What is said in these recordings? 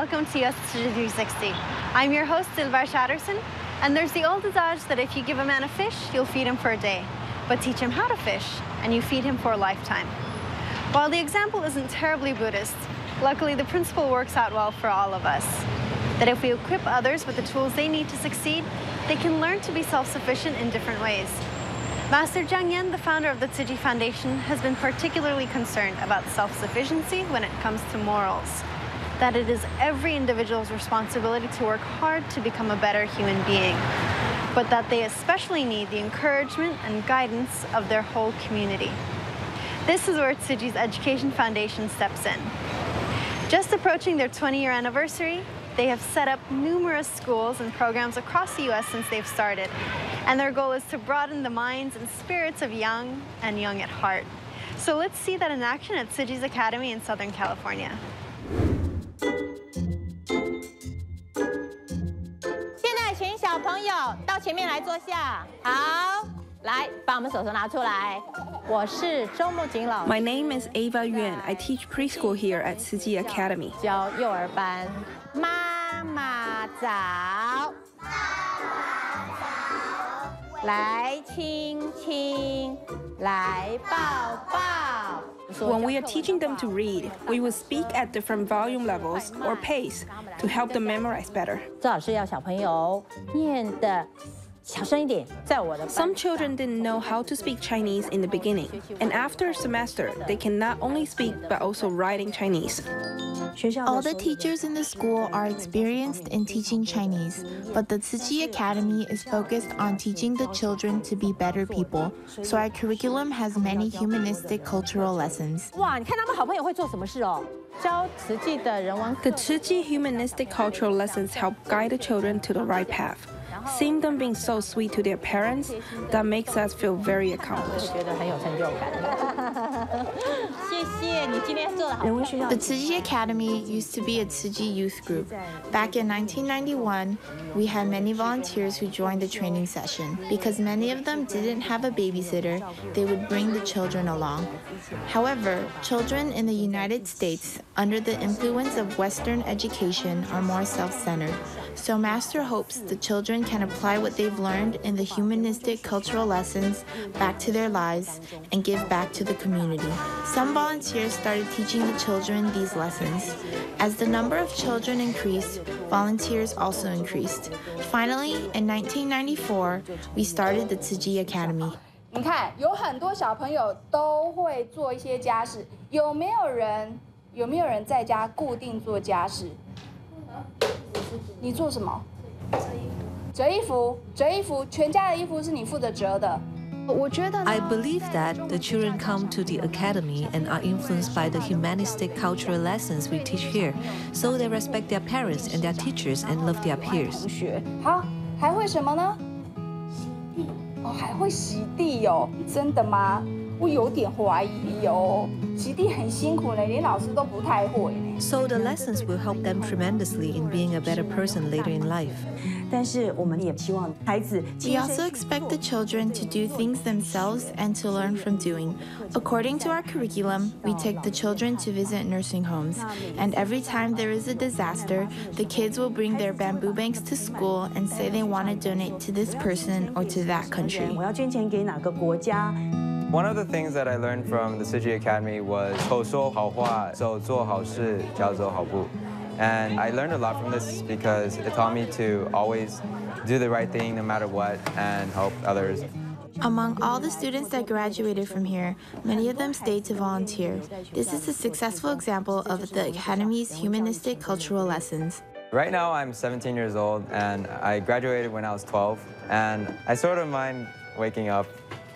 welcome to US Tzu Chi 360. I'm your host, Dilbar Shatterson, and there's the old adage that if you give a man a fish, you'll feed him for a day, but teach him how to fish, and you feed him for a lifetime. While the example isn't terribly Buddhist, luckily the principle works out well for all of us. That if we equip others with the tools they need to succeed, they can learn to be self-sufficient in different ways. Master Zhang Yan, the founder of the Tzu Chi Foundation, has been particularly concerned about self-sufficiency when it comes to morals. That it is every individual's responsibility to work hard to become a better human being, but that they especially need the encouragement and guidance of their whole community. This is where Tzu Chi's Education Foundation steps in. Just approaching their 20-year anniversary, they have set up numerous schools and programs across the U.S. since they've started, and their goal is to broaden the minds and spirits of young and young at heart. So let's see that in action at Tzu Chi's Academy in Southern California. 现在请小朋友到前面来坐下。好，来，把我们手拿出来。我是周木槿老师。 My name is Ava Yuan. I teach preschool here at Tzu Chi Academy. 教幼儿班。妈妈早。来亲亲，来抱抱。 When we are teaching them to read, we will speak at different volume levels or pace to help them memorize better. 这老师要小朋友念的小声一点，在我的班。 Some children didn't know how to speak Chinese in the beginning, and after a semester, they can not only speak but also write in Chinese. All the teachers in the school are experienced in teaching Chinese, but the Tzu Chi Academy is focused on teaching the children to be better people, so our curriculum has many humanistic cultural lessons. 哇，你看他们好朋友会做什么事哦？教慈济的人文课。 The Tzu Chi humanistic cultural lessons help guide the children to the right path. Seeing them being so sweet to their parents, that makes us feel very accomplished. 觉得很有成就感。谢谢你今天做的好。 The Tzu Chi Academy used to be a Tzu Chi youth group. Back in 1991, we had many volunteers who joined the training session. Because many of them didn't have a babysitter, they would bring the children along. However, children in the United States, under the influence of Western education, are more self-centered. So Master hopes the children can apply what they've learned in the humanistic cultural lessons back to their lives and give back to the community. Some volunteers started teaching the children these lessons. As the number of children increased, volunteers also increased. Finally, in 1994, we started the Tzu Chi Academy. 你看，有很多小朋友都会做一些家事，有没有人在家固定做家事？你做什么？折衣服，折衣服，全家的衣服是你负责折的。 I believe that the children come to the academy and are influenced by the humanistic cultural lessons we teach here, so they respect their parents and their teachers and love their peers. 好，还会什么呢？洗地。哦，还会洗地哦？真的吗？我有点怀疑哦。洗地很辛苦呢，连老师都不太会呢。 So the lessons will help them tremendously in being a better person later in life. 但是我们也希望孩子。 We also expect the children to do things themselves and to learn from doing. According to our curriculum, we take the children to visit nursing homes, and every time there is a disaster, the kids will bring their bamboo banks to school and say they want to donate to this person or to that country. 我要捐钱给哪个国家？ One of the things that I learned from the Tzu Chi Academy was 口说好话，手做好事，脚走好步. And I learned a lot from this because it taught me to always do the right thing no matter what and help others. Among all the students that graduated from here, many of them stayed to volunteer. This is a successful example of the Academy's humanistic cultural lessons. Right now I'm 17 years old and I graduated when I was 12, and I sort of mind waking up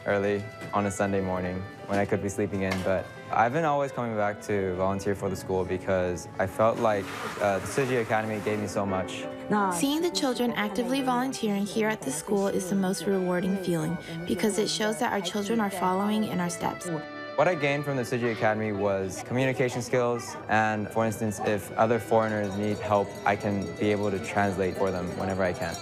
early on a Sunday morning when I could be sleeping in, but I've been always coming back to volunteer for the school because I felt like the Tzu Chi Academy gave me so much. Seeing the children actively volunteering here at the school is the most rewarding feeling because it shows that our children are following in our steps. What I gained from the Tzu Chi Academy was communication skills, and for instance, if other foreigners need help, I can be able to translate for them whenever I can.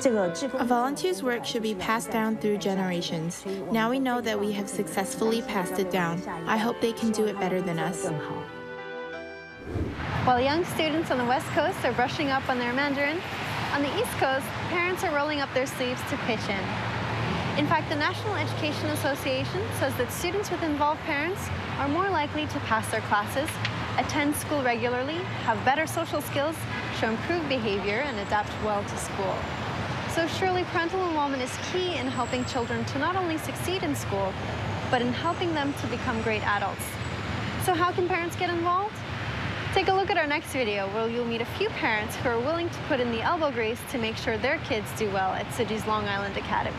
A volunteer's work should be passed down through generations. Now we know that we have successfully passed it down. I hope they can do it better than us. While young students on the West Coast are brushing up on their Mandarin, on the East Coast, parents are rolling up their sleeves to pitch in. In fact, the National Education Association says that students with involved parents are more likely to pass their classes, attend school regularly, have better social skills, show improved behavior, and adapt well to school. So surely parental involvement is key in helping children to not only succeed in school, but in helping them to become great adults. So how can parents get involved? Take a look at our next video where you'll meet a few parents who are willing to put in the elbow grease to make sure their kids do well at Tzu Chi's Long Island Academy.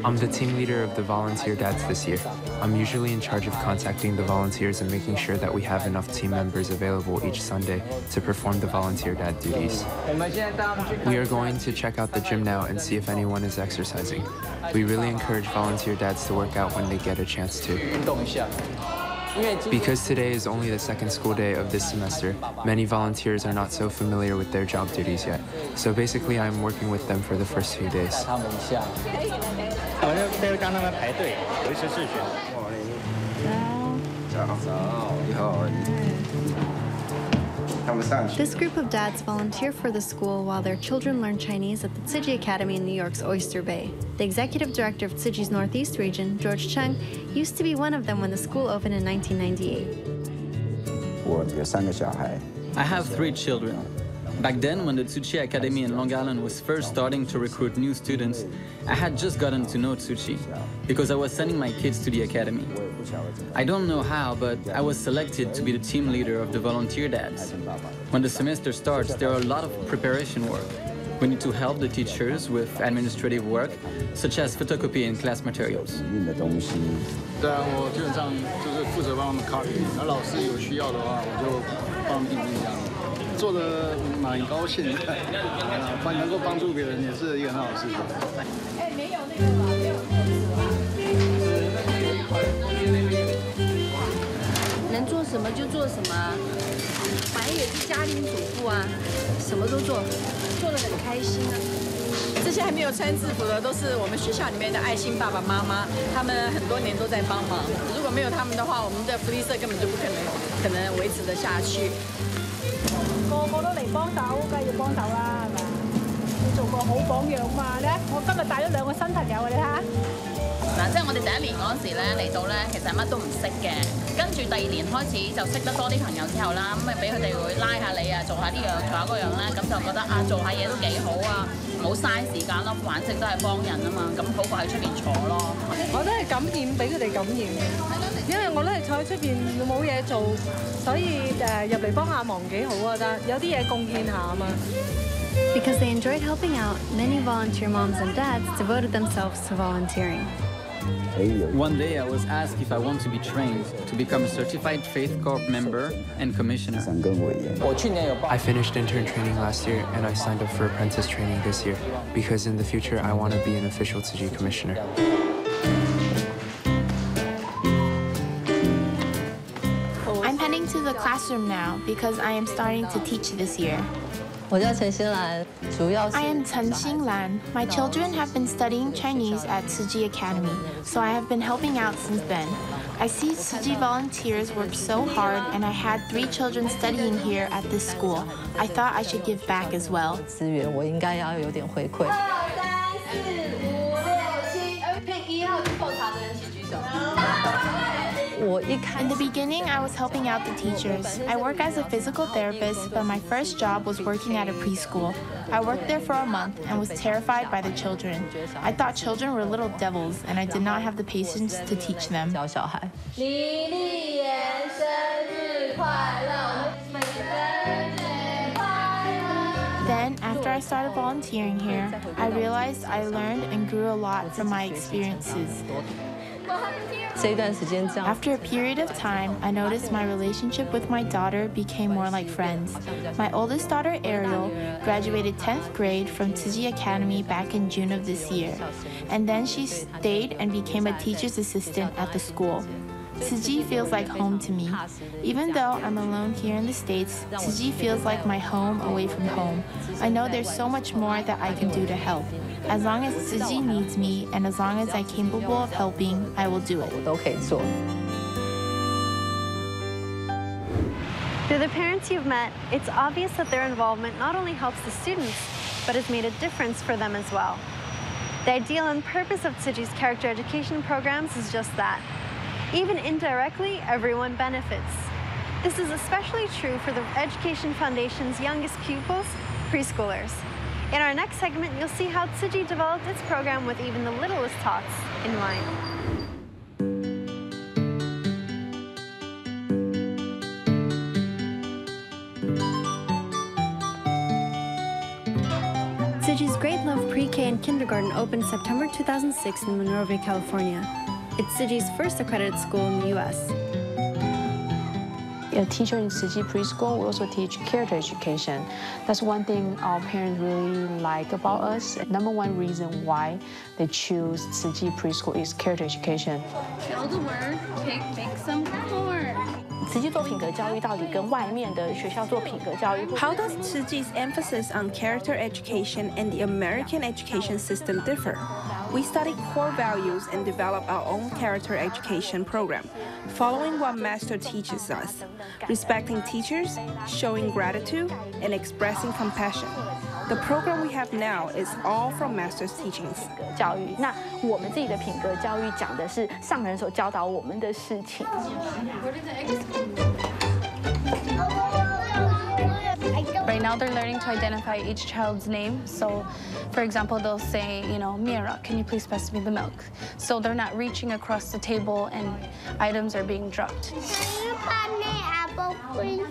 I'm the team leader of the volunteer dads this year. I'm usually in charge of contacting the volunteers and making sure that we have enough team members available each Sunday to perform the volunteer dad duties. We are going to check out the gym now and see if anyone is exercising. We really encourage volunteer dads to work out when they get a chance to. Because today is only the second school day of this semester, many volunteers are not so familiar with their job duties yet. So basically, I'm working with them for the first few days. This group of dads volunteer for the school while their children learn Chinese at the Tzu Chi Academy in New York's Oyster Bay. The executive director of Tzu Chi's Northeast region, George Cheng, used to be one of them when the school opened in 1998. I have 3 children. Back then, when the Tzu Chi Academy in Long Island was first starting to recruit new students, I had just gotten to know Tzu Chi because I was sending my kids to the academy. I don't know how, but I was selected to be the team leader of the volunteer dads. When the semester starts, there are a lot of preparation work. We need to help the teachers with administrative work, such as photocopying class materials. 对啊，我基本上就是负责帮他们 copy， 然后老师有需要的话，我就帮他们订这样，做得蛮高兴的，能够帮助别人也是一个很好的事情。哎，没有那个吧，没有面子吧？能做什么就做什么，反正也是家庭主妇啊，什么都做，做得很开心啊。 这些还没有穿制服的，都是我们学校里面的爱心爸爸妈妈，他们很多年都在帮忙。如果没有他们的话，我们的福利社根本就不可能维持得下去。個個都嚟幫手，梗係要幫手啦，係咪？要做個好榜樣嘛！你睇，我今日帶咗2個新朋友啊，你睇下。嗱，即係我哋第1年嗰陣時咧嚟到咧，其實乜都唔識嘅。跟住第2年開始就識得多啲朋友之後啦，咁咪俾佢哋會拉下你啊，做下呢樣，做下嗰樣咧，咁就覺得啊，做下嘢都幾好啊，唔好嘥時間咯，反正都係幫人啊嘛，咁好過喺出邊坐咯。我都係感染，俾佢哋感染嘅，因為我都係坐喺出邊冇嘢做，所以入嚟幫下忙幾好啊，得有啲嘢貢獻下啊嘛。 Because they enjoyed helping out, many volunteer moms and dads devoted themselves to volunteering. One day I was asked if I want to be trained to become a certified Faith Corps member and commissioner. I finished intern training last year and I signed up for apprentice training this year because in the future I want to be an official Tzu Chi commissioner. I'm heading to the classroom now because I am starting to teach this year. I am Chen Xinglan. My children have been studying Chinese at Tzu Chi Academy, so I have been helping out since then. I see Tzu Chi volunteers work so hard, and I had 3 children studying here at this school. I thought I should give back as well. In the beginning, I was helping out the teachers. I work as a physical therapist, but my first job was working at a preschool. I worked there for a month and was terrified by the children. I thought children were little devils, and I did not have the patience to teach them. Then, after I started volunteering here, I realized I learned and grew a lot from my experiences. After a period of time, I noticed my relationship with my daughter became more like friends. My oldest daughter, Ariel, graduated 10th grade from Tzu Chi Academy back in June of this year. And then she stayed and became a teacher's assistant at the school. Tzu Chi feels like home to me. Even though I'm alone here in the States, Tzu Chi feels like my home away from home. I know there's so much more that I can do to help. As long as Tzu Chi needs me and as long as I'm capable of helping, I will do it. Through the parents you've met, it's obvious that their involvement not only helps the students, but has made a difference for them as well. The ideal and purpose of Tzu Chi's character education programs is just that. Even indirectly, everyone benefits. This is especially true for the Education Foundation's youngest pupils, preschoolers. In our next segment, you'll see how Tzu Chi developed its program with even the littlest tots in mind. Tzu Chi's Great Love Pre-K and Kindergarten opened September 2006 in Monrovia, California. It's Tzu Chi's first accredited school in the U.S. A teacher in Tzu Chi preschool, we also teach character education. That's one thing our parents really like about us. Number one reason why they choose Tzu Chi preschool is character education. Kill the word, make some corn. How does Tzu Chi's emphasis on character education and the American education system differ? We study core values and develop our own character education program, following what Master teaches us, respecting teachers, showing gratitude, and expressing compassion. The program we have now is all from Master's teachings. 教育，那我们自己的品格教育讲的是上人所教导我们的事情。Right now, they're learning to identify each child's name. So, for example, they'll say, Mira, can you please pass me the milk? So they're not reaching across the table and items are being dropped. Can you buy me an apple, please?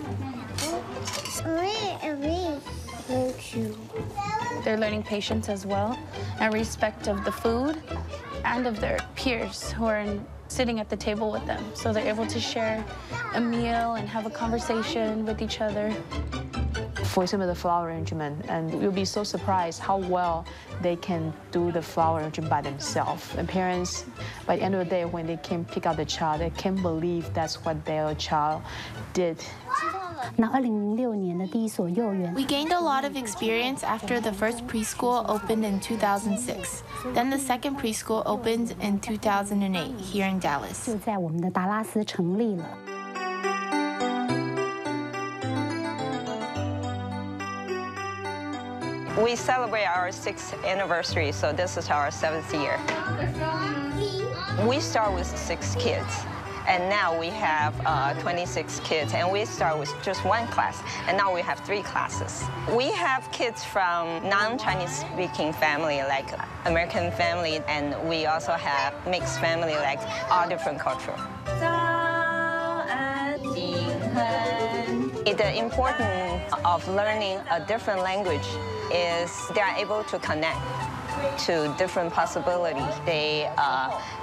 Thank you. They're learning patience as well and respect of the food and of their peers who are sitting at the table with them. So they're able to share a meal and have a conversation with each other. For example, the flower arrangement, and you'll be so surprised how well they can do the flower arrangement by themselves. And parents, by the end of the day, when they can pick out the child, they can't believe that's what their child did. We gained a lot of experience after the first preschool opened in 2006. Then the second preschool opened in 2008 here in Dallas. We celebrate our 6th anniversary, so this is our 7th year. We start with 6 kids, and now we have 26 kids, and we start with just 1 class, and now we have 3 classes. We have kids from non-Chinese speaking family, like American family, and we also have mixed family, like all different culture. The importance of learning a different language is they are able to connect to different possibilities. They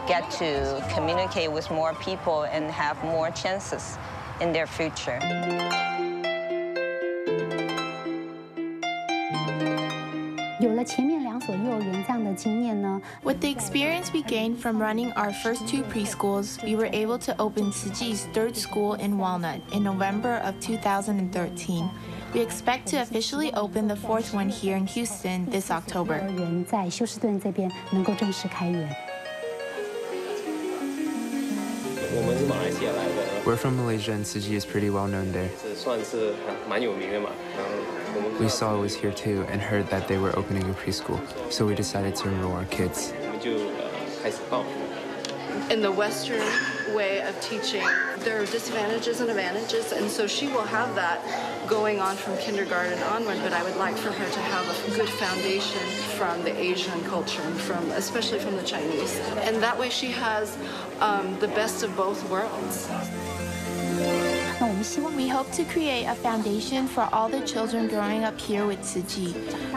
get to communicate with more people and have more chances in their future. With the experience we gained from running our first 2 preschools, we were able to open Tzu Chi's 3rd school in Walnut in November of 2013. We expect to officially open the 4th one here in Houston this October. We're from Malaysia and Tzu Chi is pretty well known there. We saw it was here too and heard that they were opening a preschool, so we decided to enroll our kids. In the Western way of teaching, there are disadvantages and advantages, and so she will have that going on from kindergarten onward, but I would like for her to have a good foundation from the Asian culture, and especially from the Chinese. And that way she has the best of both worlds. We hope to create a foundation for all the children growing up here with Tzu Chi,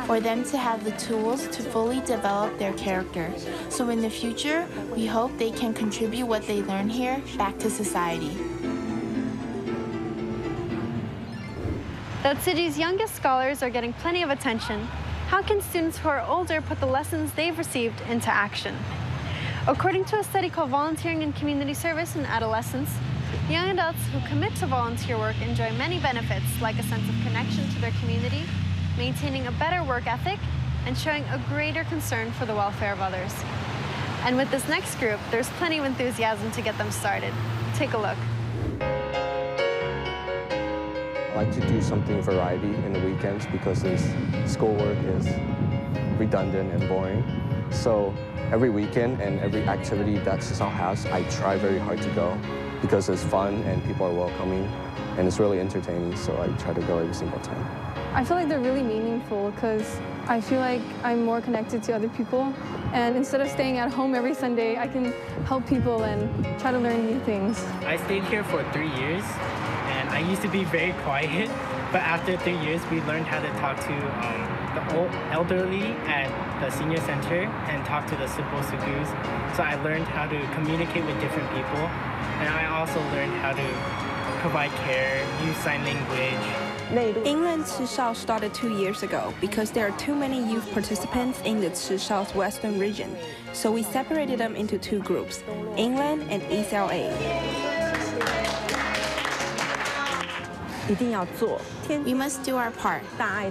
for them to have the tools to fully develop their character. So in the future, we hope they can contribute what they learn here back to society. Though Tzu Chi's youngest scholars are getting plenty of attention, how can students who are older put the lessons they've received into action? According to a study called Volunteering and Community Service in Adolescence, young adults who commit to volunteer work enjoy many benefits, like a sense of connection to their community, maintaining a better work ethic, and showing a greater concern for the welfare of others. And with this next group, there's plenty of enthusiasm to get them started. Take a look. I like to do something variety in the weekends because this schoolwork is redundant and boring. So every weekend and every activity that Tzu Chi has, I try very hard to go because it's fun and people are welcoming and it's really entertaining, so I try to go every single time. I feel like they're really meaningful because I feel like I'm more connected to other people, and instead of staying at home every Sunday, I can help people and try to learn new things. I stayed here for 3 years, and I used to be very quiet, but after 3 years, we learned how to talk to the elderly at the senior center and talk to the simple sugus. So I learned how to communicate with different people, and I also learned how to provide care, use sign language. England Tzu Chi started 2 years ago because there are too many youth participants in the Tzu Chi's western region, so we separated them into 2 groups, England and East LA. We must do our part. I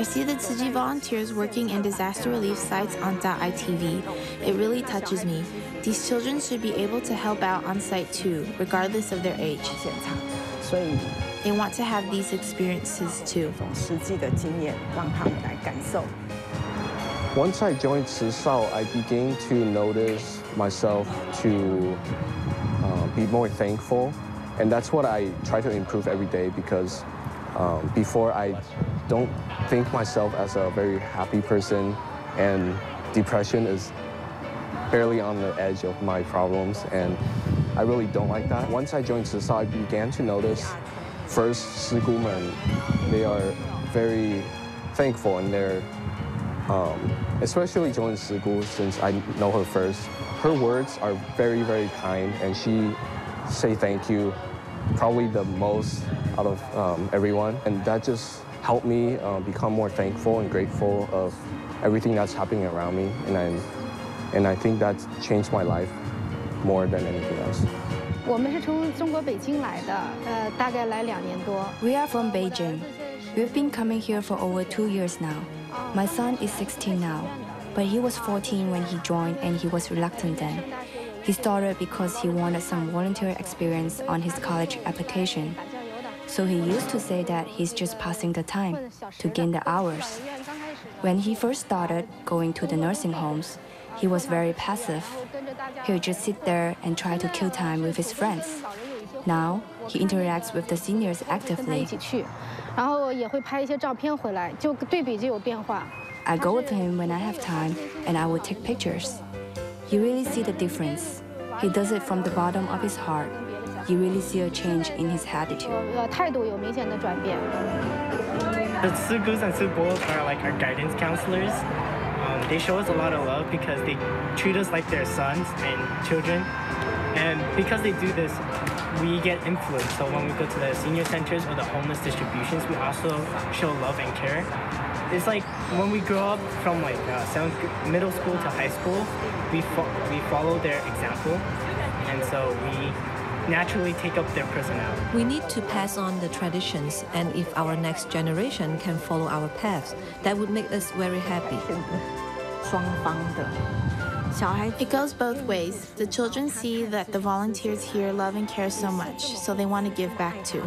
see the Tzu Chi volunteers working in disaster relief sites on Daai TV. It really touches me. These children should be able to help out on site too, regardless of their age. They want to have these experiences too. Once I joined Tzu Chi, I began to notice myself to be more thankful. And that's what I try to improve every day because before I don't think myself as a very happy person, and depression is barely on the edge of my problems, and I really don't like that. Once I joined Tzu Chi, I began to notice first Sigumen, they are very thankful, and they're especially joining Sigu since I know her first. Her words are very, very kind, and she say thank you probably the most out of everyone, and that just helped me become more thankful and grateful of everything that's happening around me, and I think that's changed my life more than anything else. 我们是从中国北京来的，大概来2年多。 We are from Beijing. We've been coming here for over 2 years now. My son is 16 now, but he was 14 when he joined and he was reluctant then. He started because he wanted some volunteer experience on his college application. So he used to say that he's just passing the time to gain the hours. When he first started going to the nursing homes, he was very passive. He would just sit there and try to kill time with his friends. Now, he interacts with the seniors actively. I go with him when I have time, and I will take pictures. You really see the difference. He does it from the bottom of his heart. You really see a change in his attitude. The Sugus and Subos are like our guidance counselors. They show us a lot of love because they treat us like their sons and children. And because they do this, we get influence. So when we go to the senior centers or the homeless distributions, we also show love and care. It's like when we grow up from like middle school to high school, we follow their example, and so we naturally take up their personality. We need to pass on the traditions, and if our next generation can follow our paths, that would make us very happy. It goes both ways. The children see that the volunteers here love and care so much, so they want to give back too.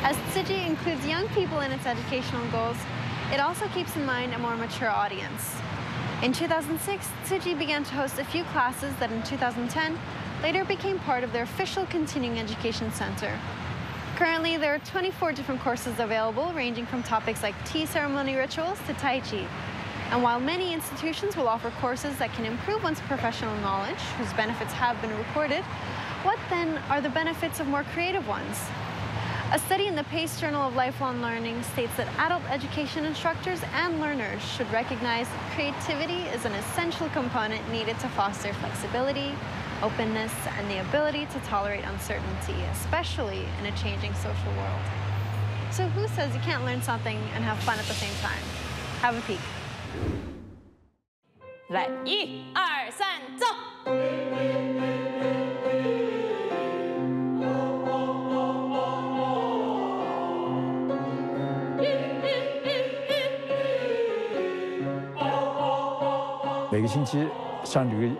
As Tzu Chi includes young people in its educational goals, it also keeps in mind a more mature audience. In 2006, Tzu Chi began to host a few classes that in 2010 later became part of their official continuing education center. Currently, there are 24 different courses available, ranging from topics like tea ceremony rituals to Tai Chi. And while many institutions will offer courses that can improve one's professional knowledge, whose benefits have been reported, what then are the benefits of more creative ones? A study in the PACE Journal of Lifelong Learning states that adult education instructors and learners should recognize that creativity is an essential component needed to foster flexibility, openness, and the ability to tolerate uncertainty, especially in a changing social world. So who says you can't learn something and have fun at the same time? Have a peek. 来，1、2、3，走！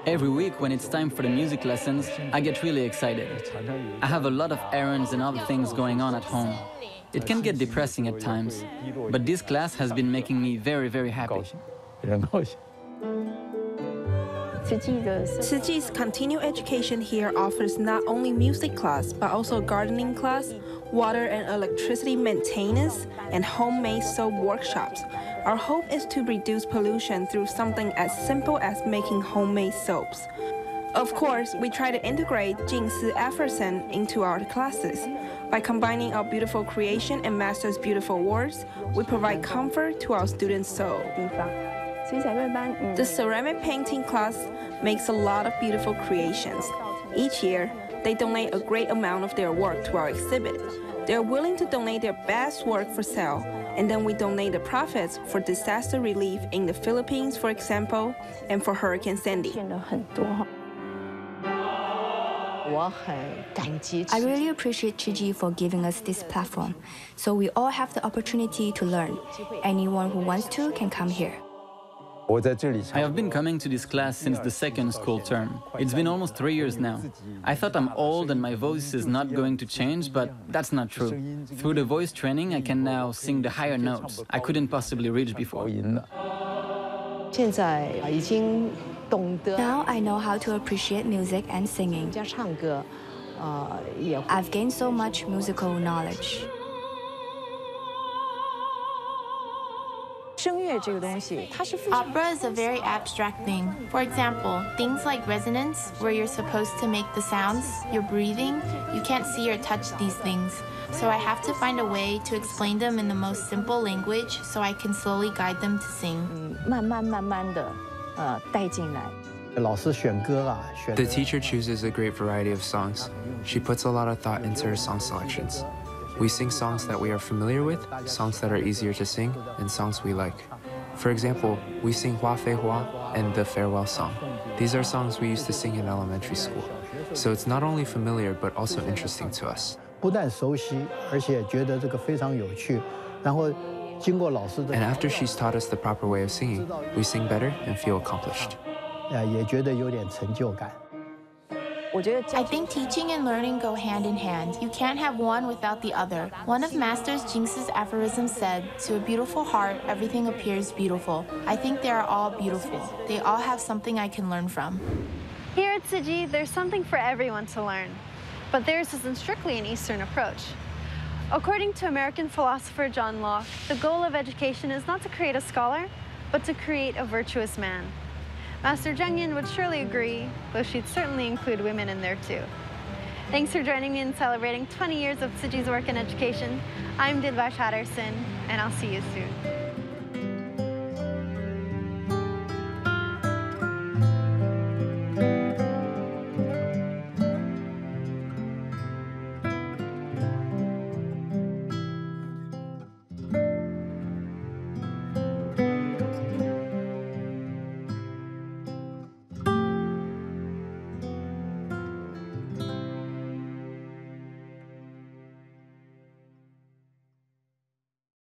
Every week when it's time for the music lessons, I get really excited. I have a lot of errands and other things going on at home. It can get depressing at times, but this class has been making me very, very happy. Tzu Chi's continued education here offers not only music class, but also gardening class, water and electricity maintenance, and homemade soap workshops. Our hope is to reduce pollution through something as simple as making homemade soaps. Of course, we try to integrate Jingsi efforts into our classes. By combining our beautiful creation and master's beautiful words, we provide comfort to our students' soul. The ceramic painting class makes a lot of beautiful creations. Each year, they donate a great amount of their work to our exhibit. They're willing to donate their best work for sale, and then we donate the profits for disaster relief in the Philippines, for example, and for Hurricane Sandy. I really appreciate Tzu Chi for giving us this platform, so we all have the opportunity to learn. Anyone who wants to can come here. I have been coming to this class since the second school term. It's been almost 3 years now. I thought I'm old and my voice is not going to change, but that's not true. Through the voice training, I can now sing the higher notes I couldn't possibly reach before. Now I know how to appreciate music and singing. I've gained so much musical knowledge. Opera is a very abstract thing. For example, things like resonance, where you're supposed to make the sounds, your breathing, you can't see or touch these things. So I have to find a way to explain them in the most simple language so I can slowly guide them to sing. The teacher chooses a great variety of songs. She puts a lot of thought into her song selections. We sing songs that we are familiar with, songs that are easier to sing, and songs we like. For example, we sing Hua Fei Hua and the Farewell Song. These are songs we used to sing in elementary school. So it's not only familiar, but also interesting to us. And after she's taught us the proper way of singing, we sing better and feel accomplished. I think teaching and learning go hand in hand. You can't have one without the other. One of Master Jinx's aphorisms said, "To a beautiful heart, everything appears beautiful." I think they are all beautiful. They all have something I can learn from. Here at Tzu Chi, there's something for everyone to learn. But theirs isn't strictly an Eastern approach. According to American philosopher John Locke, the goal of education is not to create a scholar, but to create a virtuous man. Master Zheng Yin would surely agree, though she'd certainly include women in there too. Thanks for joining me in celebrating 20 years of Tzu Chi's work in education. I'm Dilbar Shatterson, and I'll see you soon.